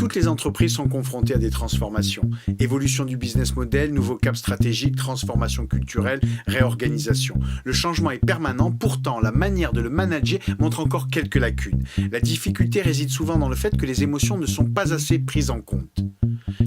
Toutes les entreprises sont confrontées à des transformations. Évolution du business model, nouveaux caps stratégiques, transformation culturelle, réorganisation. Le changement est permanent, pourtant la manière de le manager montre encore quelques lacunes. La difficulté réside souvent dans le fait que les émotions ne sont pas assez prises en compte.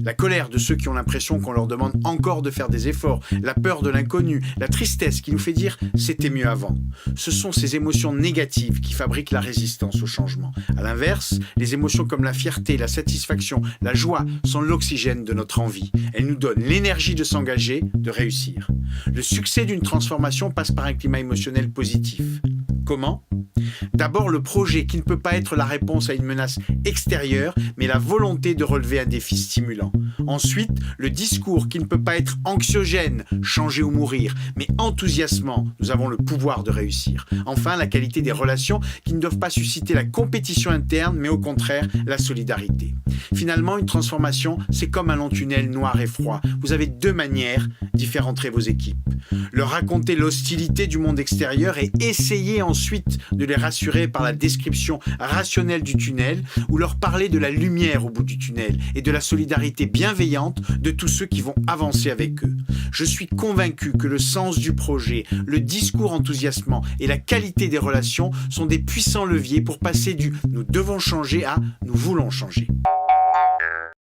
La colère de ceux qui ont l'impression qu'on leur demande encore de faire des efforts, la peur de l'inconnu, la tristesse qui nous fait dire « c'était mieux avant ». Ce sont ces émotions négatives qui fabriquent la résistance au changement. À l'inverse, les émotions comme la fierté, la satisfaction, la joie sont l'oxygène de notre envie. Elles nous donnent l'énergie de s'engager, de réussir. Le succès d'une transformation passe par un climat émotionnel positif. Comment ? D'abord, le projet qui ne peut pas être la réponse à une menace extérieure, mais la volonté de relever un défi stimulant. Ensuite, le discours qui ne peut pas être anxiogène, changer ou mourir, mais enthousiasmant, nous avons le pouvoir de réussir. Enfin, la qualité des relations qui ne doivent pas susciter la compétition interne, mais au contraire, la solidarité. Finalement, une transformation, c'est comme un long tunnel noir et froid. Vous avez deux manières d'y faire entrer vos équipes. Leur raconter l'hostilité du monde extérieur et essayer ensuite de les rassurer par la description rationnelle du tunnel ou leur parler de la lumière au bout du tunnel et de la solidarité bienveillante de tous ceux qui vont avancer avec eux. Je suis convaincu que le sens du projet, le discours enthousiasmant et la qualité des relations sont des puissants leviers pour passer du « nous devons changer » à « nous voulons changer ».